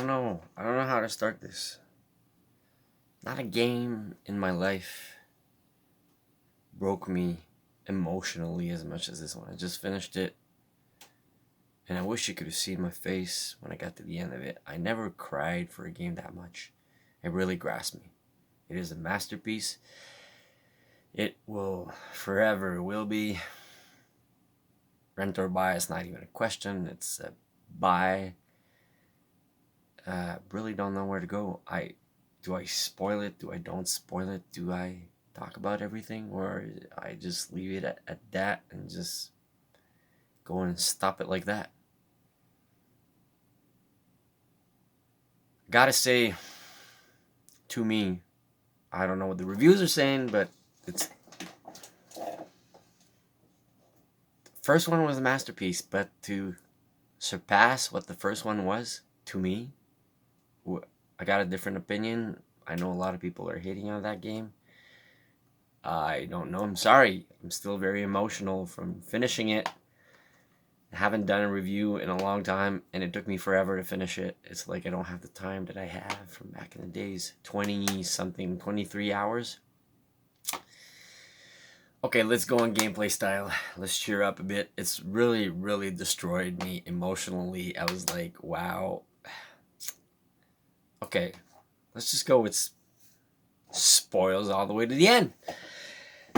don't know. I don't know how to start this. Not a game in my life broke me emotionally as much as this one. I just finished it, and I wish you could have seen my face when I got to the end of it. I never cried for a game that much. It really grasped me. It is a masterpiece. It will forever will be. Rent or buy, it's not even a question. It's a buy. Really don't know where to go. Do I spoil it? Do I don't spoil it? Do I talk about everything, or I just leave it at that and just go and stop it like that? Gotta say, to me, I don't know what the reviews are saying, but it's first one was a masterpiece, but to surpass what the first one was, to me, I got a different opinion. I know a lot of people are hating on that game. I don't know. I'm sorry. I'm still very emotional from finishing it. I haven't done a review in a long time, and it took me forever to finish it. It's like I don't have the time that I had from back in the days. 20 something, 23 hours. Okay, let's go on gameplay style. Let's cheer up a bit. It's really, really destroyed me emotionally. I was like, wow. Okay, let's just go with spoils all the way to the end.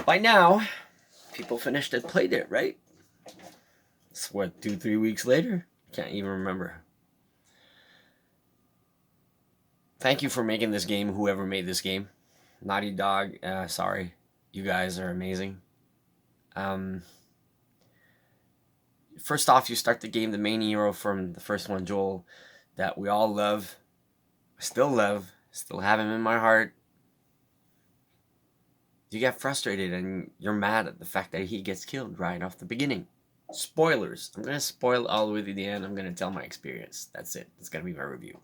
By now, people finished it, played it, right? It's what, 2-3 weeks later? Can't even remember. Thank you for making this game, whoever made this game. Naughty Dog, sorry. You guys are amazing. First off, you start the game, the main hero from the first one, Joel, that we all love. Still love. Still have him in my heart. You get frustrated and you're mad at the fact that he gets killed right off the beginning. Spoilers. I'm going to spoil all the way to the end. I'm going to tell my experience. That's it. That's going to be my review.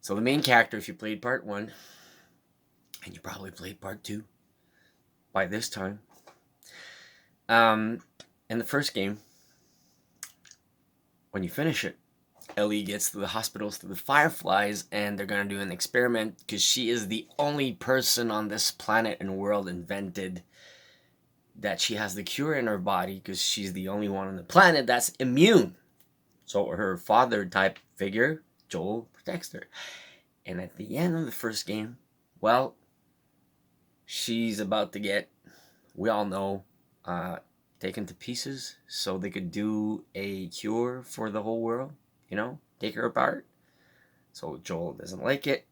So the main character, if you played part 1, and you probably played part 2 by this time, in the first game, when you finish it, Ellie gets to the hospitals, to the Fireflies, and they're going to do an experiment because she is the only person on this planet and world invented that she has the cure in her body because she's the only one on the planet that's immune. So her father type figure, Joel, protects her. And at the end of the first game, well, she's about to get, we all know, taken to pieces so they could do a cure for the whole world. Take her apart. So Joel doesn't like it.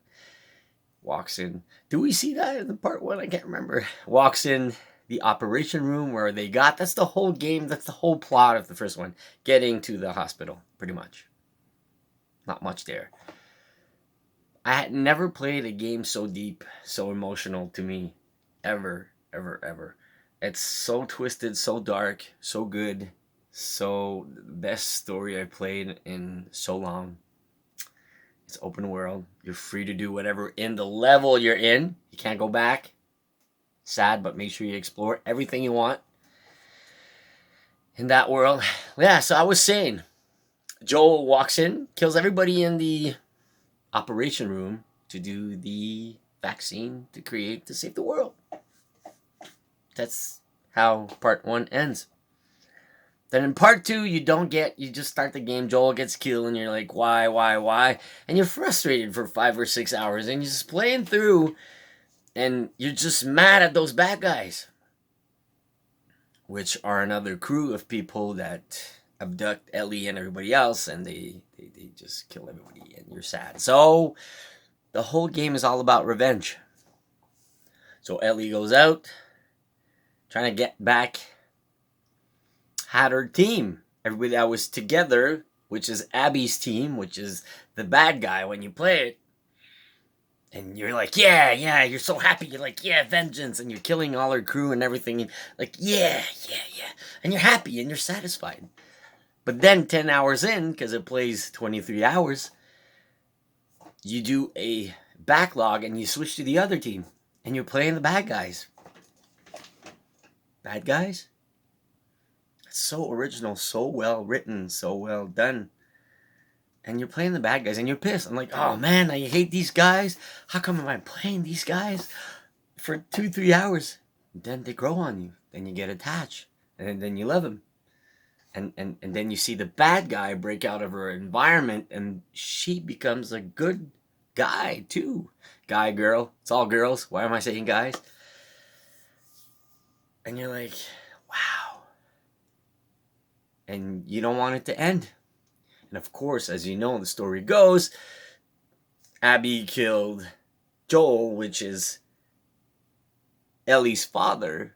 Walks in. Do we see that in the part 1? I can't remember. Walks in the operation room where they got. That's the whole game. That's the whole plot of the first one. Getting to the hospital, pretty much. Not much there. I had never played a game so deep, so emotional to me. Ever, ever, ever. It's so twisted, so dark, so good. So the best story I played in so long. It's open world. You're free to do whatever in the level you're in. You can't go back. Sad, but make sure you explore everything you want in that world. Yeah, so I was saying, Joel walks in, kills everybody in the operation room to do the vaccine to save the world. That's how part 1 ends. Then in part 2, you just start the game, Joel gets killed, and you're like, why? And you're frustrated for 5 or 6 hours, and you're just playing through, and you're just mad at those bad guys, which are another crew of people that abduct Ellie and everybody else, and they just kill everybody, and you're sad. So the whole game is all about revenge. So Ellie goes out, trying to get back, had her team, everybody that was together, which is Abby's team, which is the bad guy when you play it. And you're like, yeah, you're so happy. You're like, yeah, vengeance. And you're killing all her crew and everything. And like, yeah. And you're happy and you're satisfied. But then 10 hours in, because it plays 23 hours, you do a backlog and you switch to the other team. And you're playing the bad guys. Bad guys? So original, so well written, so well done. and you're playing the bad guys, and you're pissed. I'm like, oh man, I hate these guys. How come am I playing these guys for 2-3 hours? Then they grow on you. Then you get attached, and then you love them. And then you see the bad guy break out of her environment, and she becomes a good guy too. Guy, girl, it's all girls. Why am I saying guys? And you're like, wow. And you don't want it to end. And of course, as you know, the story goes, Abby killed Joel, which is Ellie's father,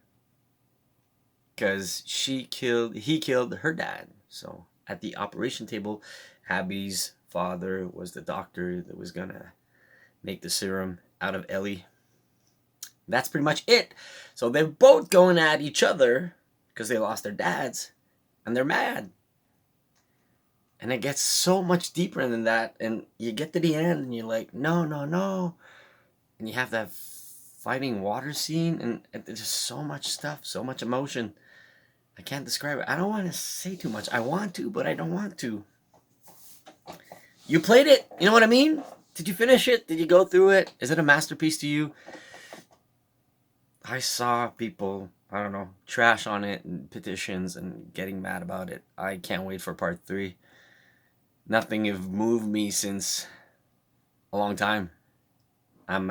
because he killed her dad. So at the operation table, Abby's father was the doctor that was gonna make the serum out of Ellie. That's pretty much it. So they're both going at each other because they lost their dads, and they're mad. And it gets so much deeper than that, and you get to the end, and you're like, no, no, no. And you have that fighting water scene, and there's just so much stuff, so much emotion. I can't describe it. I don't want to say too much. I want to, but I don't want to. You played it? You know what I mean? Did you finish it? Did you go through it? Is it a masterpiece to you? I saw people, I don't know, trash on it and petitions and getting mad about it. I can't wait for part 3. Nothing have moved me since a long time. I'm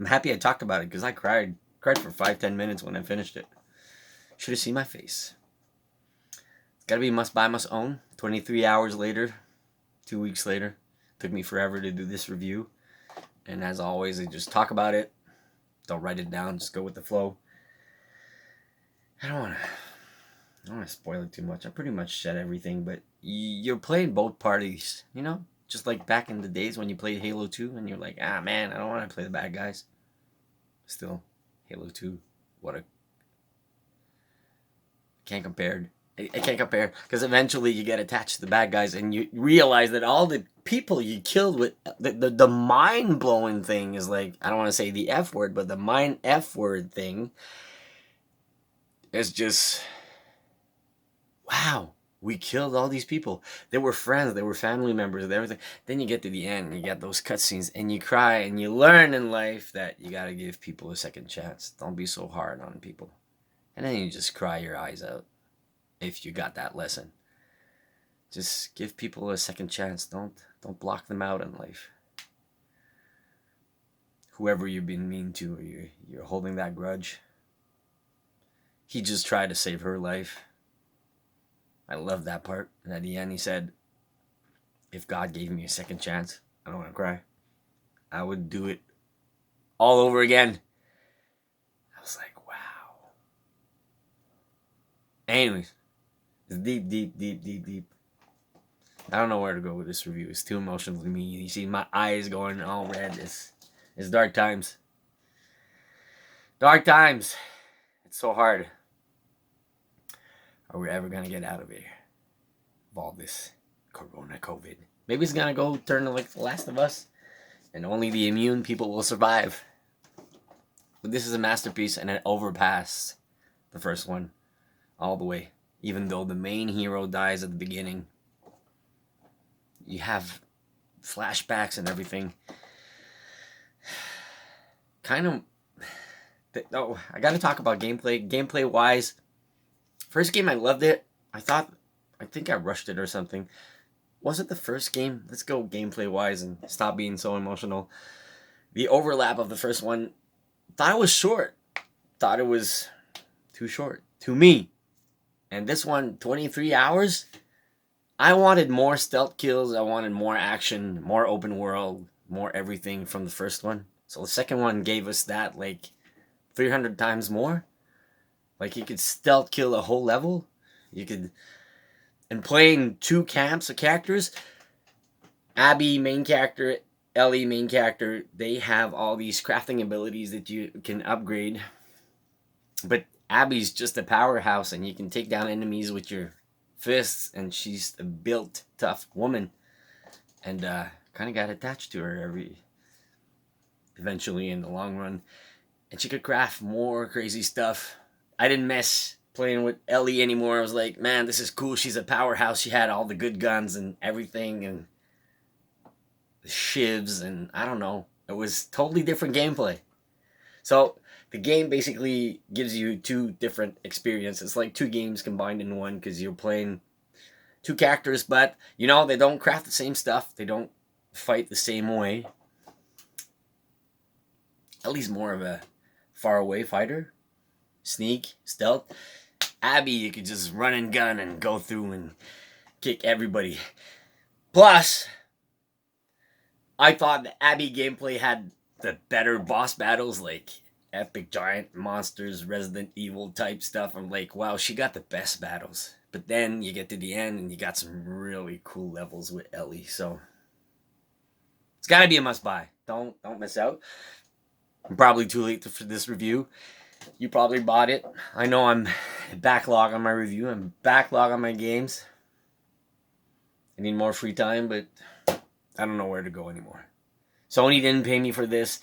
happy I talked about it because I cried for 5-10 minutes when I finished it. Should have seen my face. It's gotta be must buy, must own. 23 hours later, 2 weeks later. Took me forever to do this review. And as always, I just talk about it. Don't write it down, just go with the flow. I don't want to spoil it too much. I pretty much said everything, but you're playing both parties, you know? Just like back in the days when you played Halo 2 and you're like, ah man, I don't want to play the bad guys. Still, Halo 2, can't compare. I can't compare, because eventually you get attached to the bad guys and you realize that all the people you killed with the mind-blowing thing is like, I don't want to say the F word, but the mind F word thing is just, wow, we killed all these people. They were friends, they were family members, everything. Then you get to the end and you get those cutscenes and you cry and you learn in life that you got to give people a second chance. Don't be so hard on people. And then you just cry your eyes out if you got that lesson. Just give people a second chance. Don't block them out in life. Whoever you've been mean to, or you're holding that grudge. He just tried to save her life. I love that part. And at the end he said, if God gave me a second chance, I don't want to cry, I would do it all over again. I was like, wow. Anyways, it's deep. I don't know where to go with this review. It's too emotional to me. You see my eyes going all red. It's dark times. Dark times. It's so hard. Are we ever going to get out of here? Of all this Corona, COVID. Maybe it's going to go turn like The Last of Us. And only the immune people will survive. But this is a masterpiece, and it overpassed the first one all the way. Even though the main hero dies at the beginning. You have flashbacks and everything. Kind of... Oh, I gotta talk about gameplay. Gameplay wise, first game I loved it. I think I rushed it or something. Was it the first game? Let's go gameplay wise and stop being so emotional. The overlap of the first one, thought it was short. Thought it was too short. To me. And this one, 23 hours? I wanted more stealth kills. I wanted more action, more open world, more everything from the first one. So the second one gave us that like 300 times more. Like you could stealth kill a whole level. You could, and playing 2 camps of characters, Abby main character, Ellie main character, they have all these crafting abilities that you can upgrade. But Abby's just a powerhouse and you can take down enemies with your fists, and she's a built tough woman, and kind of got attached to her eventually in the long run, and she could craft more crazy stuff. I didn't mess playing with Ellie anymore. I was like, man, this is cool. She's a powerhouse. She had all the good guns and everything, and shivs, and I don't know. It was totally different gameplay. So the game basically gives you two different experiences, like two games combined in one, because you're playing two characters, but you know, they don't craft the same stuff. They don't fight the same way. Ellie's more of a far away fighter, sneak, stealth. Abby, you could just run and gun and go through and kick everybody. Plus, I thought the Abby gameplay had the better boss battles, like epic giant monsters, Resident Evil type stuff. I'm like, wow, she got the best battles. But then you get to the end and you got some really cool levels with Ellie. So it's gotta be a must buy. Don't miss out. I'm probably too late for this review. You probably bought it. I know I'm backlog on my review. I'm backlog on my games. I need more free time, but I don't know where to go anymore. Sony didn't pay me for this.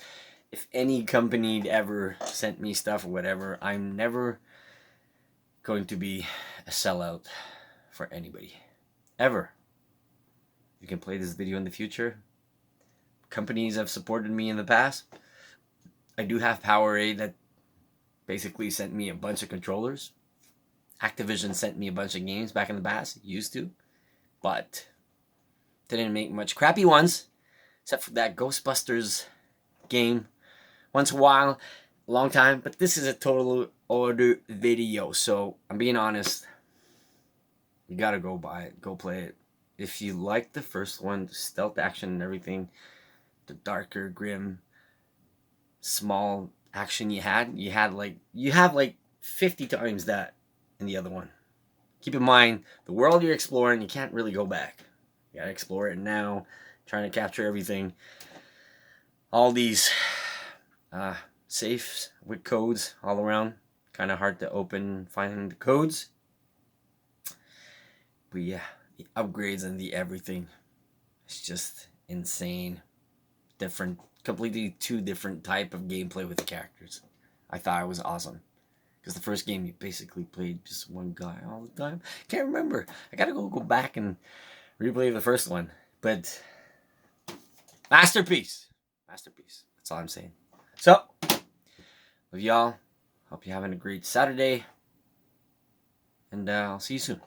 If any company ever sent me stuff or whatever, I'm never going to be a sellout for anybody. Ever. You can play this video in the future. Companies have supported me in the past. I do have Powerade that basically sent me a bunch of controllers. Activision sent me a bunch of games back in the past. Used to. But didn't make much crappy ones. Except for that Ghostbusters game. Once in a while. A long time. But this is a total order video. So I'm being honest. You gotta go buy it. Go play it. If you like the first one, the stealth action and everything, the darker, grim, small action you have like 50 times that in the other one. Keep in mind, the world you're exploring, you can't really go back. You gotta explore it now, trying to capture everything. All these safes with codes all around. Kind of hard to open, finding the codes. But yeah, the upgrades and the everything. It's just insane. Different, completely two different type of gameplay with the characters. I thought it was awesome. Because the first game, you basically played just one guy all the time. Can't remember. I gotta go back and replay the first one. But, masterpiece. Masterpiece. That's all I'm saying. So, love y'all. Hope you're having a great Saturday. And I'll see you soon.